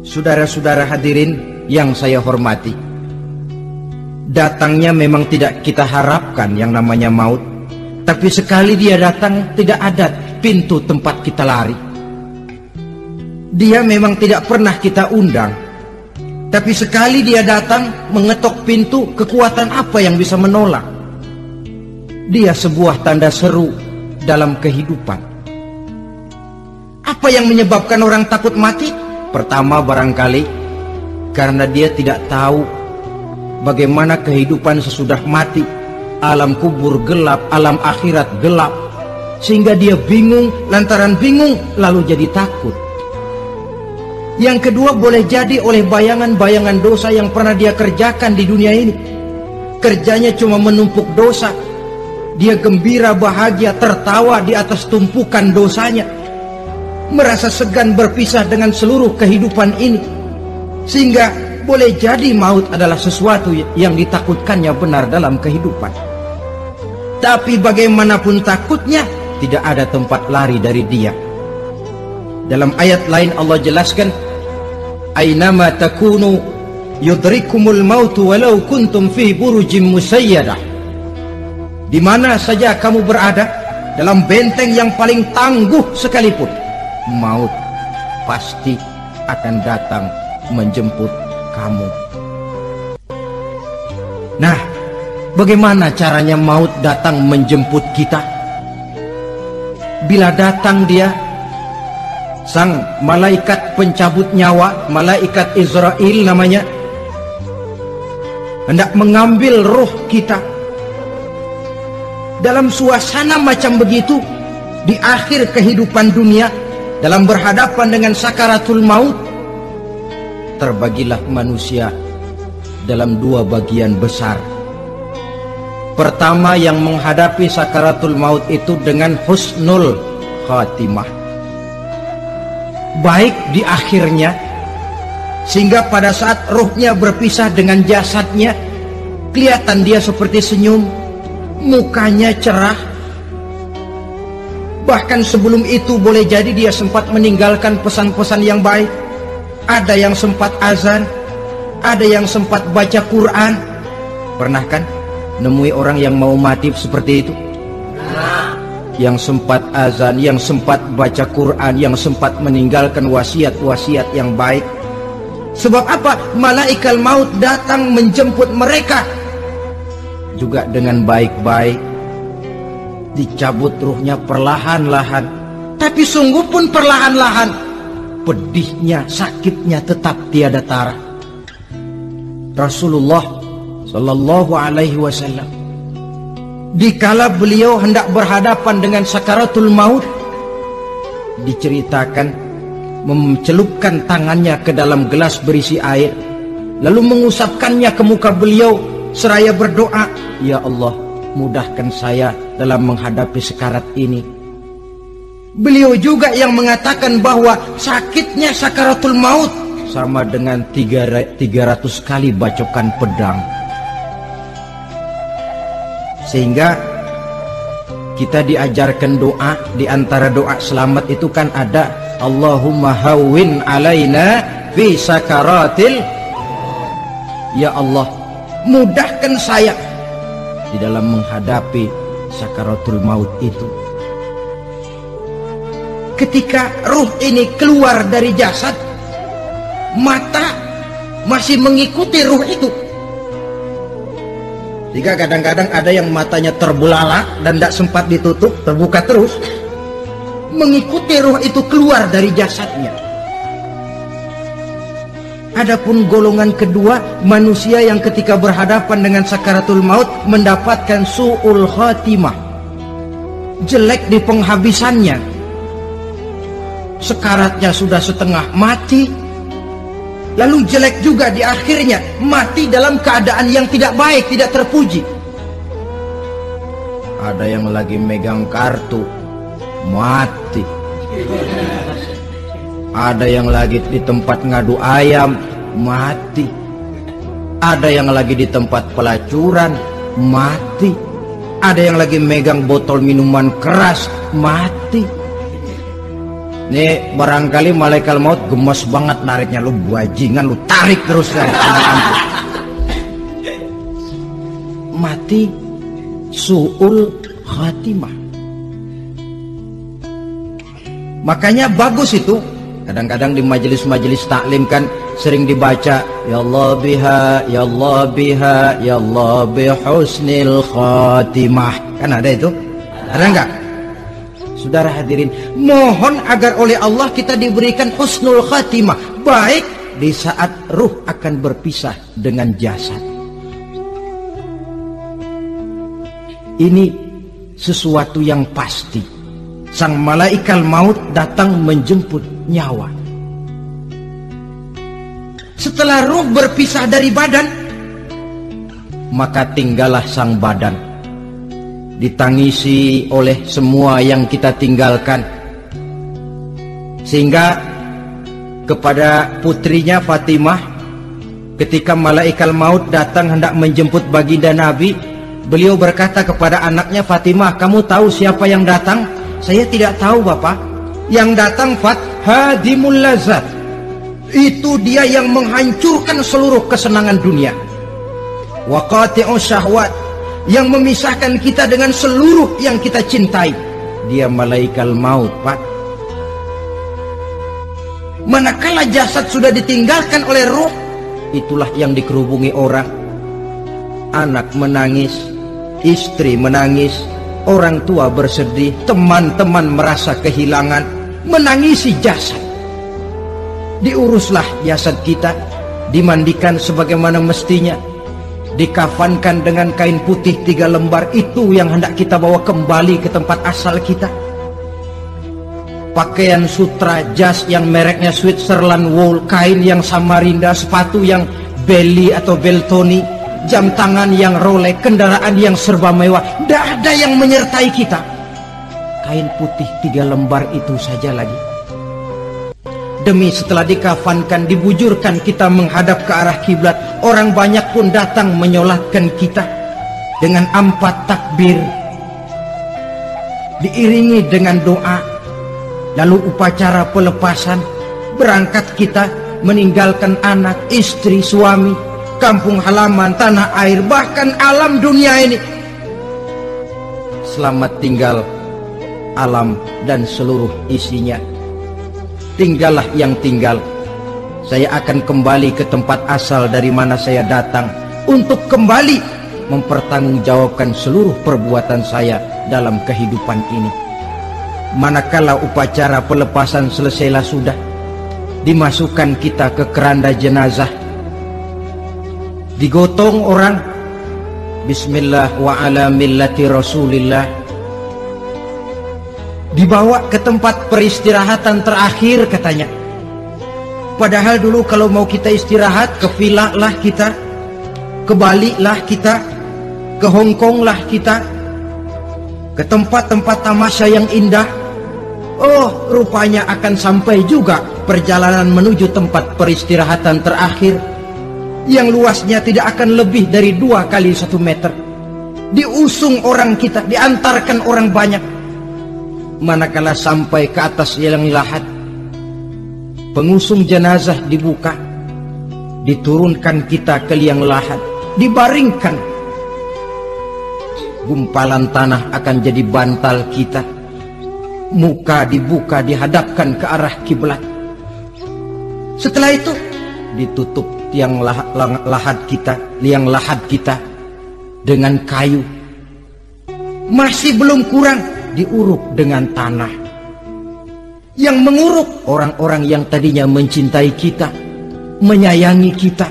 Saudara-saudara hadirin yang saya hormati, datangnya memang tidak kita harapkan yang namanya maut. Tapi sekali dia datang, tidak ada pintu tempat kita lari. Dia memang tidak pernah kita undang. Tapi sekali dia datang, mengetok pintu, kekuatan apa yang bisa menolak? Dia sebuah tanda seru dalam kehidupan. Apa yang menyebabkan orang takut mati? Pertama, barangkali karena dia tidak tahu bagaimana kehidupan sesudah mati. Alam kubur gelap, alam akhirat gelap, sehingga dia bingung. Lantaran bingung lalu jadi takut. Yang kedua, boleh jadi oleh bayangan-bayangan dosa yang pernah dia kerjakan di dunia ini. Kerjanya cuma menumpuk dosa. Dia gembira, bahagia, tertawa di atas tumpukan dosanya, merasa segan berpisah dengan seluruh kehidupan ini. Sehingga boleh jadi maut adalah sesuatu yang ditakutkannya benar dalam kehidupan. Tapi bagaimanapun takutnya, tidak ada tempat lari dari dia. Dalam ayat lain Allah jelaskan, Aynama takunu yudrikumul mautu walau kuntum fi burujim musayyadah. Di mana saja kamu berada, dalam benteng yang paling tangguh sekalipun, maut pasti akan datang menjemput kamu. Nah, bagaimana caranya maut datang menjemput kita? Bila datang dia, sang malaikat pencabut nyawa, malaikat Israel namanya, hendak mengambil roh kita. Dalam suasana macam begitu, di akhir kehidupan dunia, dalam berhadapan dengan sakaratul maut, terbagilah manusia dalam dua bagian besar. Pertama, yang menghadapi sakaratul maut itu dengan husnul khatimah, baik di akhirnya, sehingga pada saat ruhnya berpisah dengan jasadnya, kelihatan dia seperti senyum, mukanya cerah. Bahkan sebelum itu boleh jadi dia sempat meninggalkan pesan-pesan yang baik. Ada yang sempat azan, ada yang sempat baca Quran. Pernah kan nemui orang yang mau mati seperti itu? Yang sempat azan, yang sempat baca Quran, yang sempat meninggalkan wasiat-wasiat yang baik. Sebab apa? Malaikat maut datang menjemput mereka juga dengan baik-baik. Dicabut ruhnya perlahan-lahan, tapi sungguh pun perlahan-lahan. Pedihnya, sakitnya tetap tiada tara. Rasulullah Sallallahu Alaihi Wasallam, dikala beliau hendak berhadapan dengan sakaratul maut, diceritakan mencelupkan tangannya ke dalam gelas berisi air, lalu mengusapkannya ke muka beliau seraya berdoa, "Ya Allah, mudahkan saya dalam menghadapi sekarat ini." Beliau juga yang mengatakan bahwa sakitnya sakaratul maut sama dengan 300 kali bacokan pedang. Sehingga kita diajarkan doa. Di antara doa selamat itu kan ada, Allahumma hawwin alaina fi sakaratil. Ya Allah, mudahkan saya di dalam menghadapi sakaratul maut itu. Ketika ruh ini keluar dari jasad, mata masih mengikuti ruh itu. Jika kadang-kadang ada yang matanya terbelalak dan tidak sempat ditutup, terbuka terus, mengikuti ruh itu keluar dari jasadnya. Adapun golongan kedua, manusia yang ketika berhadapan dengan sakaratul maut mendapatkan su'ul khatimah, jelek di penghabisannya. Sekaratnya sudah setengah mati, lalu jelek juga di akhirnya, mati dalam keadaan yang tidak baik, tidak terpuji. Ada yang lagi megang kartu, mati. Ada yang lagi di tempat ngadu ayam, mati. Ada yang lagi di tempat pelacuran, mati. Ada yang lagi megang botol minuman keras, mati. Nih barangkali malaikat maut gemes banget nariknya, lu bajingan, lu tarik terus kan. Mati su'ul khatimah. Makanya bagus itu. Kadang-kadang di majelis-majelis taklim kan sering dibaca, ya Allah biha, ya Allah biha, ya Allah bihusnil khatimah. Kan ada itu? Ada enggak? Saudara hadirin, mohon agar oleh Allah kita diberikan husnul khatimah, baik di saat ruh akan berpisah dengan jasad. Ini sesuatu yang pasti. Sang malaikat maut datang menjemput nyawa. Setelah ruh berpisah dari badan, maka tinggallah sang badan, ditangisi oleh semua yang kita tinggalkan. Sehingga kepada putrinya Fatimah, ketika malaikat maut datang hendak menjemput baginda Nabi, beliau berkata kepada anaknya, Fatimah, kamu tahu siapa yang datang? Saya tidak tahu, Bapak. Yang datang hadimul lazat. Itu dia yang menghancurkan seluruh kesenangan dunia. Wa qati'us syahwat, yang memisahkan kita dengan seluruh yang kita cintai. Dia malaikat maut, Pak. Manakala jasad sudah ditinggalkan oleh ruh, itulah yang dikerubungi orang. Anak menangis, istri menangis, orang tua bersedih, teman-teman merasa kehilangan, menangisi jasad. Diuruslah jasad kita, dimandikan sebagaimana mestinya, dikafankan dengan kain putih 3 lembar. Itu yang hendak kita bawa kembali ke tempat asal kita. Pakaian sutra, jas yang mereknya Switzerland wool, kain yang Samarinda, sepatu yang Belly atau Beltoni, jam tangan yang Rolex, kendaraan yang serba mewah, tidak ada yang menyertai kita. Kain putih 3 lembar itu saja lagi. Demi setelah dikafankan, dibujurkan, kita menghadap ke arah kiblat. Orang banyak pun datang menyolatkan kita dengan 4 takbir, diiringi dengan doa. Lalu upacara pelepasan, berangkat kita meninggalkan anak, istri, suami, kampung halaman, tanah air, bahkan alam dunia ini. Selamat tinggal alam dan seluruh isinya. Tinggallah yang tinggal. Saya akan kembali ke tempat asal dari mana saya datang, untuk kembali mempertanggungjawabkan seluruh perbuatan saya dalam kehidupan ini. Manakala upacara pelepasan selesailah sudah, dimasukkan kita ke keranda jenazah, digotong orang, bismillah wa ala millati rasulillah, dibawa ke tempat peristirahatan terakhir katanya. Padahal dulu kalau mau kita istirahat, ke villa lah kita, ke Bali lah kita, ke Hong Kong lah kita, ke tempat-tempat tamasya yang indah. Oh, rupanya akan sampai juga perjalanan menuju tempat peristirahatan terakhir, yang luasnya tidak akan lebih dari 2 kali 1 meter. Diusung orang kita, diantarkan orang banyak. Manakala sampai ke atas liang lahat, pengusung jenazah dibuka, diturunkan kita ke liang lahat, dibaringkan. Gumpalan tanah akan jadi bantal kita. Muka dibuka, dihadapkan ke arah kiblat. Setelah itu ditutup liang lahat kita dengan kayu. Masih belum kurang, diuruk dengan tanah. Yang menguruk orang-orang yang tadinya mencintai kita, menyayangi kita.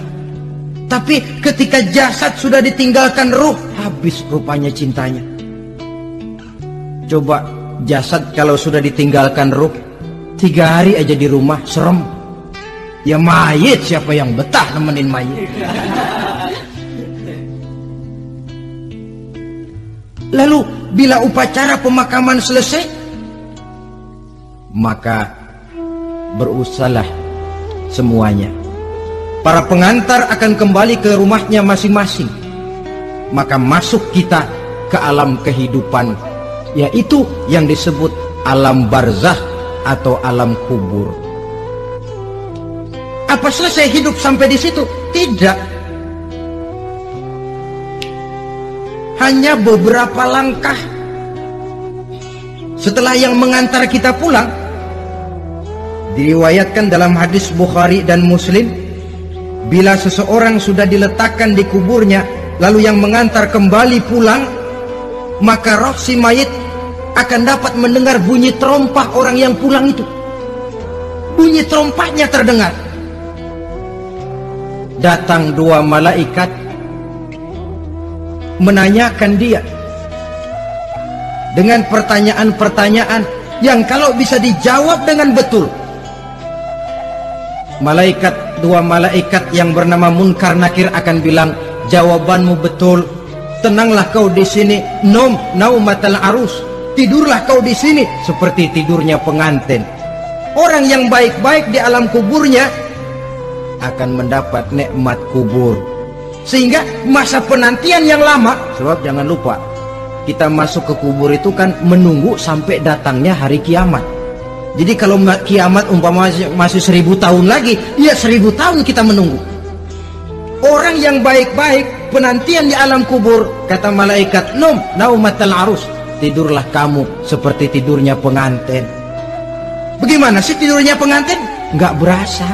Tapi ketika jasad sudah ditinggalkan ruh, habis rupanya cintanya. Coba jasad kalau sudah ditinggalkan ruh, 3 hari aja di rumah, serem. Ya mayit, siapa yang betah nemenin mayit? Lalu bila upacara pemakaman selesai, maka berusahalah semuanya. Para pengantar akan kembali ke rumahnya masing-masing. Maka masuk kita ke alam kehidupan, yaitu yang disebut alam barzakh atau alam kubur. Apa selesai hidup sampai di situ? Tidak. Hanya beberapa langkah setelah yang mengantar kita pulang. Diriwayatkan dalam hadis Bukhari dan Muslim, bila seseorang sudah diletakkan di kuburnya, lalu yang mengantar kembali pulang, maka roh si mayit akan dapat mendengar bunyi terompah orang yang pulang itu. Bunyi terompahnya terdengar. Datang dua malaikat menanyakan dia dengan pertanyaan-pertanyaan yang kalau bisa dijawab dengan betul, dua malaikat yang bernama Munkar Nakir akan bilang, jawabanmu betul, tenanglah kau di sini, naumatal arus, tidurlah kau di sini seperti tidurnya pengantin. Orang yang baik-baik di alam kuburnya akan mendapat nikmat kubur, sehingga masa penantian yang lama. Sebab jangan lupa, kita masuk ke kubur itu kan menunggu sampai datangnya hari kiamat. Jadi kalau kiamat umpama masih 1000 tahun lagi, ya 1000 tahun kita menunggu. Orang yang baik-baik penantian di alam kubur, kata malaikat, naumatal arus, tidurlah kamu seperti tidurnya pengantin. Bagaimana sih tidurnya pengantin? Nggak berasa.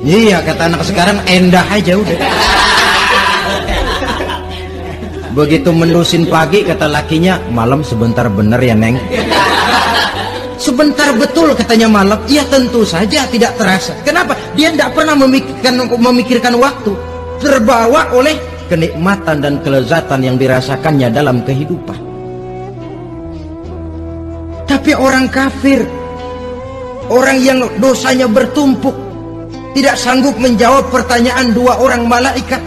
Iya, kata anak sekarang, endah aja udah. Begitu mendusin pagi, kata lakinya, malam sebentar bener ya Neng. Sebentar betul katanya malam. Iya, tentu saja tidak terasa. Kenapa? Dia tidak pernah memikirkan waktu. Terbawa oleh kenikmatan dan kelezatan yang dirasakannya dalam kehidupan. Tapi orang kafir, orang yang dosanya bertumpuk, tidak sanggup menjawab pertanyaan dua orang malaikat,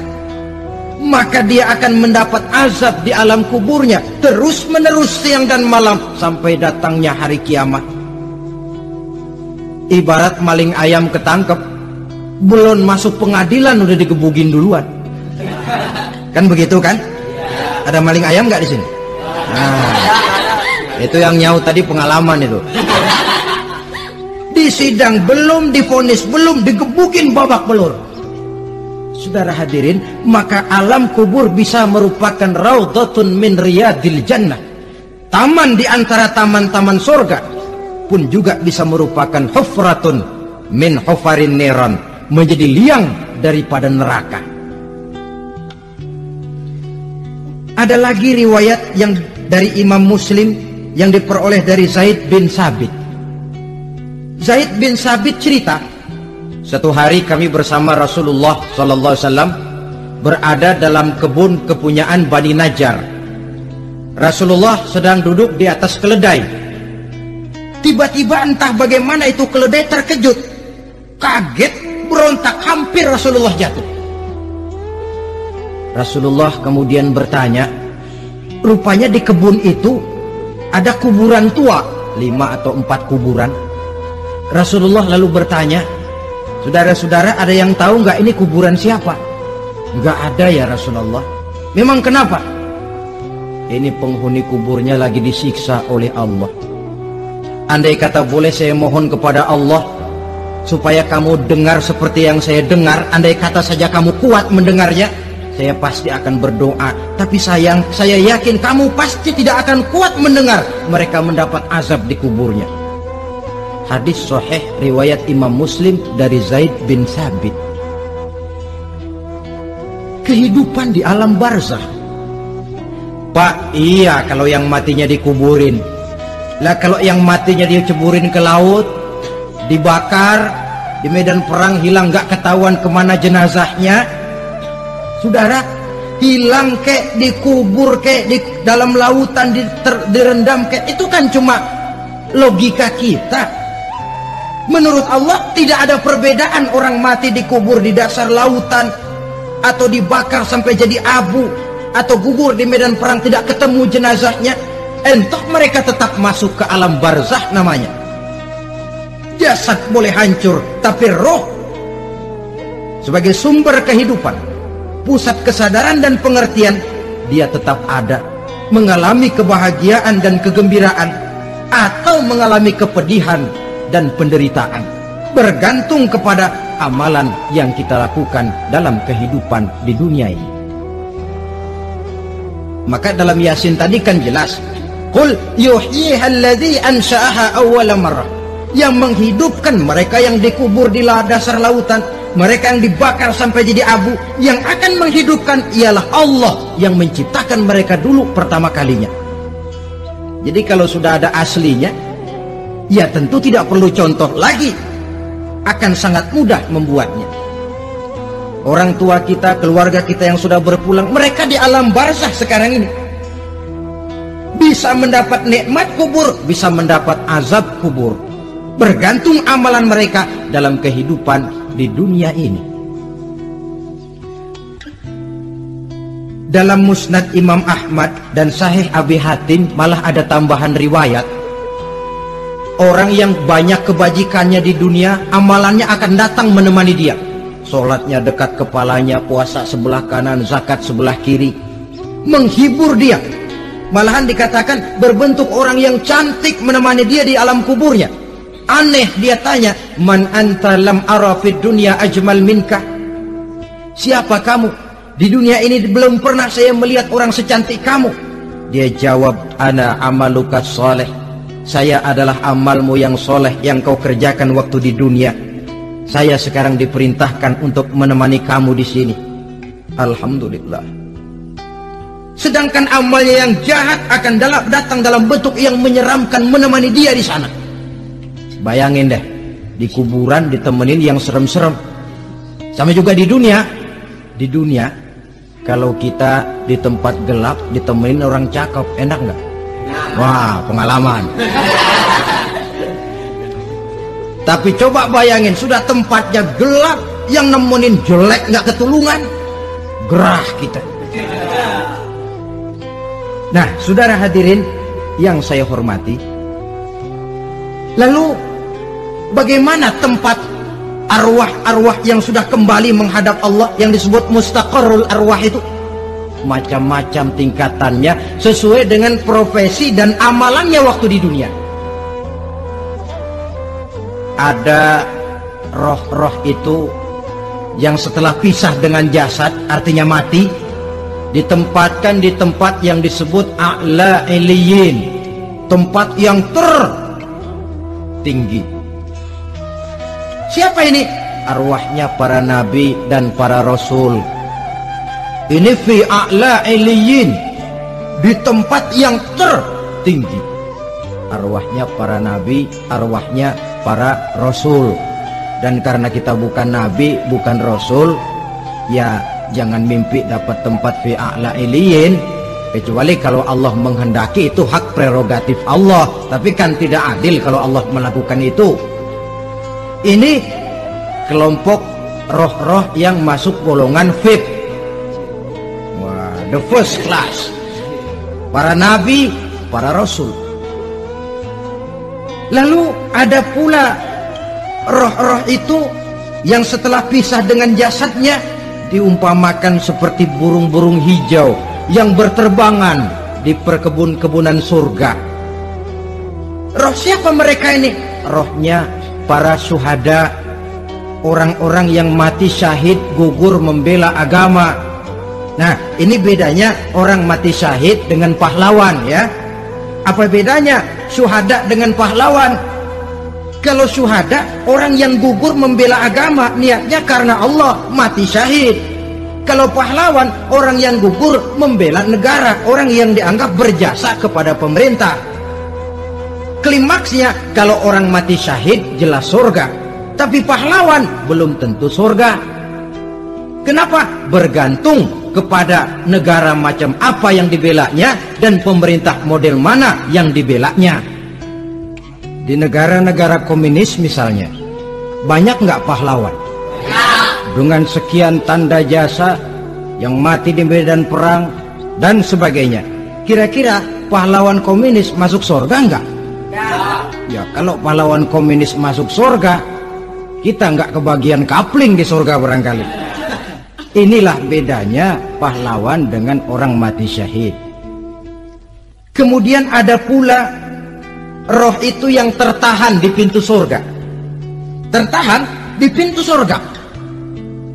maka dia akan mendapat azab di alam kuburnya terus menerus siang dan malam sampai datangnya hari kiamat. Ibarat maling ayam ketangkep, belum masuk pengadilan udah digebugin duluan. Kan begitu kan? Ada maling ayam nggak di sini? Nah, itu yang nyaut tadi pengalaman itu. Di sidang belum divonis, belum digebukin babak belur. Saudara hadirin, maka alam kubur bisa merupakan raudhatun min riyadil jannah, taman di antara taman-taman surga, pun juga bisa merupakan hufratun min hufarin niran, menjadi liang daripada neraka. Ada lagi riwayat yang dari Imam Muslim yang diperoleh dari Zaid bin Sabit. Zaid bin Sabit cerita, satu hari kami bersama Rasulullah SAW berada dalam kebun kepunyaan Bani Najjar. Rasulullah sedang duduk di atas keledai. Tiba-tiba entah bagaimana itu keledai terkejut, kaget, berontak, hampir Rasulullah jatuh. Rasulullah kemudian bertanya, rupanya di kebun itu ada kuburan tua, 5 atau 4 kuburan. Rasulullah lalu bertanya, saudara-saudara, ada yang tahu nggak ini kuburan siapa? Nggak ada ya Rasulullah. Memang kenapa? Ini penghuni kuburnya lagi disiksa oleh Allah. Andai kata boleh saya mohon kepada Allah supaya kamu dengar seperti yang saya dengar, andai kata saja kamu kuat mendengarnya, saya pasti akan berdoa. Tapi sayang, saya yakin kamu pasti tidak akan kuat mendengar mereka mendapat azab di kuburnya. Hadis sahih riwayat Imam Muslim dari Zaid bin Sabit. Kehidupan di alam barzah. Pak, iya kalau yang matinya dikuburin. Lah kalau yang matinya diceburin ke laut, dibakar, di medan perang hilang gak ketahuan kemana jenazahnya. Saudara, hilang kek, dikubur kek, di dalam lautan direndam kek, itu kan cuma logika kita. Menurut Allah tidak ada perbedaan orang mati dikubur di dasar lautan, atau dibakar sampai jadi abu, atau gugur di medan perang tidak ketemu jenazahnya. Entah mereka tetap masuk ke alam barzah namanya. Jasad boleh hancur, tapi roh sebagai sumber kehidupan, pusat kesadaran dan pengertian, dia tetap ada, mengalami kebahagiaan dan kegembiraan, atau mengalami kepedihan dan penderitaan, bergantung kepada amalan yang kita lakukan dalam kehidupan di dunia ini. Maka dalam Yasin tadi kan jelas, qul yuhyiha alladzi ansha'aha awwala marrah, yang menghidupkan mereka yang dikubur di dasar lautan, mereka yang dibakar sampai jadi abu, yang akan menghidupkan ialah Allah yang menciptakan mereka dulu pertama kalinya. Jadi kalau sudah ada aslinya, ya tentu tidak perlu contoh lagi, akan sangat mudah membuatnya. Orang tua kita, keluarga kita yang sudah berpulang, mereka di alam barzakh sekarang ini bisa mendapat nikmat kubur, bisa mendapat azab kubur, bergantung amalan mereka dalam kehidupan di dunia ini. Dalam Musnad Imam Ahmad dan Sahih Abi Hatim malah ada tambahan riwayat, orang yang banyak kebajikannya di dunia, amalannya akan datang menemani dia. Sholatnya dekat kepalanya, puasa sebelah kanan, zakat sebelah kiri, menghibur dia. Malahan dikatakan berbentuk orang yang cantik menemani dia di alam kuburnya. Aneh, dia tanya, man anta lam ara fid dunya ajmal minka, siapa kamu? Di dunia ini belum pernah saya melihat orang secantik kamu. Dia jawab, ana amaluka soleh, saya adalah amalmu yang soleh yang kau kerjakan waktu di dunia. Saya sekarang diperintahkan untuk menemani kamu di sini. Alhamdulillah. Sedangkan amalnya yang jahat akan datang dalam bentuk yang menyeramkan menemani dia di sana. Bayangin deh, di kuburan ditemenin yang serem-serem. Sama juga di dunia. Di dunia, kalau kita di tempat gelap ditemenin orang cakep, enak nggak? Wah, pengalaman. Tapi coba bayangin, sudah tempatnya gelap, yang nemenin jelek nggak ketulungan, gerah kita. Nah, saudara hadirin yang saya hormati, lalu bagaimana tempat arwah-arwah yang sudah kembali menghadap Allah yang disebut mustaqarrul arwah itu? Macam-macam tingkatannya sesuai dengan profesi dan amalannya waktu di dunia. Ada roh-roh itu yang setelah pisah dengan jasad, artinya mati, ditempatkan di tempat yang disebut a'la iliyin, tempat yang tertinggi. Siapa ini? Arwahnya para nabi dan para rasul. Ini fi a'la iliyin, di tempat yang tertinggi. Arwahnya para nabi, arwahnya para rasul. Dan karena kita bukan nabi, bukan rasul, ya jangan mimpi dapat tempat fi a'la iliyin, kecuali kalau Allah menghendaki. Itu hak prerogatif Allah, tapi kan tidak adil kalau Allah melakukan itu. Ini kelompok roh-roh yang masuk golongan VIP. Wah, the first class. Para nabi, para rasul. Lalu ada pula roh-roh itu yang setelah pisah dengan jasadnya diumpamakan seperti burung-burung hijau yang berterbangan di perkebun-kebunan surga. Roh siapa mereka ini? Rohnya para syuhada, orang-orang yang mati syahid gugur membela agama. Nah, ini bedanya orang mati syahid dengan pahlawan, ya. Apa bedanya syuhada dengan pahlawan? Kalau syuhada, orang yang gugur membela agama, niatnya karena Allah, mati syahid. Kalau pahlawan, orang yang gugur membela negara, orang yang dianggap berjasa kepada pemerintah. Klimaksnya, kalau orang mati syahid jelas surga, tapi pahlawan belum tentu surga. Kenapa? Bergantung kepada negara macam apa yang dibelanya dan pemerintah model mana yang dibelanya. Di negara-negara komunis misalnya, banyak nggak pahlawan? Dengan sekian tanda jasa yang mati di medan perang dan sebagainya. Kira-kira pahlawan komunis masuk surga nggak? Ya, kalau pahlawan komunis masuk surga, kita nggak kebagian kapling di surga barangkali. Inilah bedanya pahlawan dengan orang mati syahid. Kemudian ada pula roh itu yang tertahan di pintu surga. Tertahan di pintu surga.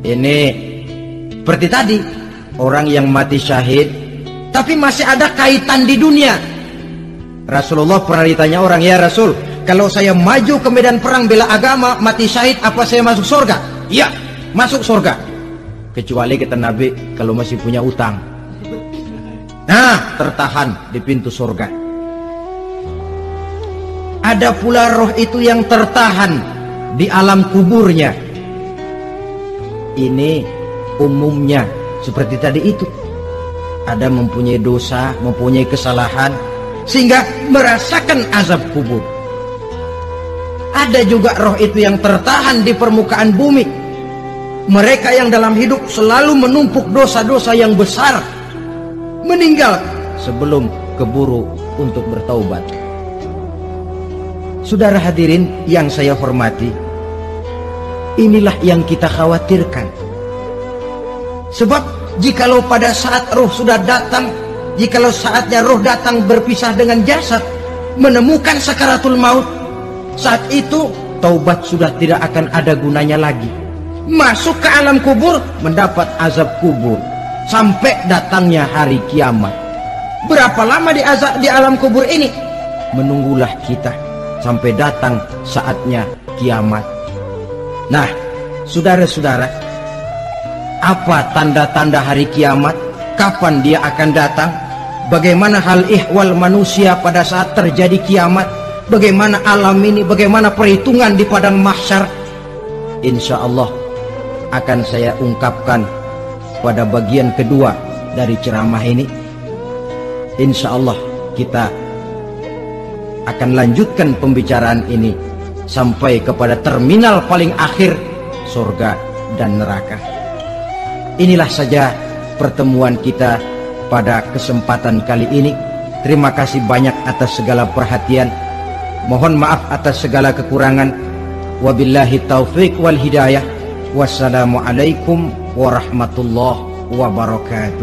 Ini seperti tadi, orang yang mati syahid tapi masih ada kaitan di dunia. Rasulullah pernah ditanya orang, ya Rasul, kalau saya maju ke medan perang bela agama, mati syahid, apa saya masuk surga? Iya, masuk surga. Kecuali kata Nabi, kalau masih punya utang. Nah, tertahan di pintu surga. Ada pula roh itu yang tertahan di alam kuburnya. Ini umumnya seperti tadi itu. Ada mempunyai dosa, mempunyai kesalahan, sehingga merasakan azab kubur. Ada juga roh itu yang tertahan di permukaan bumi. Mereka yang dalam hidup selalu menumpuk dosa-dosa yang besar, meninggal sebelum keburu untuk bertaubat. Saudara hadirin yang saya hormati, inilah yang kita khawatirkan. Sebab jikalau pada saat roh sudah datang, jikalau saatnya roh datang berpisah dengan jasad, menemukan sakaratul maut, saat itu taubat sudah tidak akan ada gunanya lagi. Masuk ke alam kubur, mendapat azab kubur sampai datangnya hari kiamat. Berapa lama di alam kubur ini? Menunggulah kita sampai datang saatnya kiamat. Nah, saudara-saudara, apa tanda-tanda hari kiamat? Kapan dia akan datang? Bagaimana hal ihwal manusia pada saat terjadi kiamat? Bagaimana alam ini? Bagaimana perhitungan di padang mahsyar? Insya Allah akan saya ungkapkan pada bagian kedua dari ceramah ini. Insya Allah kita akan lanjutkan pembicaraan ini sampai kepada terminal paling akhir, surga dan neraka. Inilah saja pertemuan kita pada kesempatan kali ini. Terima kasih banyak atas segala perhatian. Mohon maaf atas segala kekurangan. Wabillahi taufiq wal hidayah. Wassalamualaikum warahmatullahi wabarakatuh.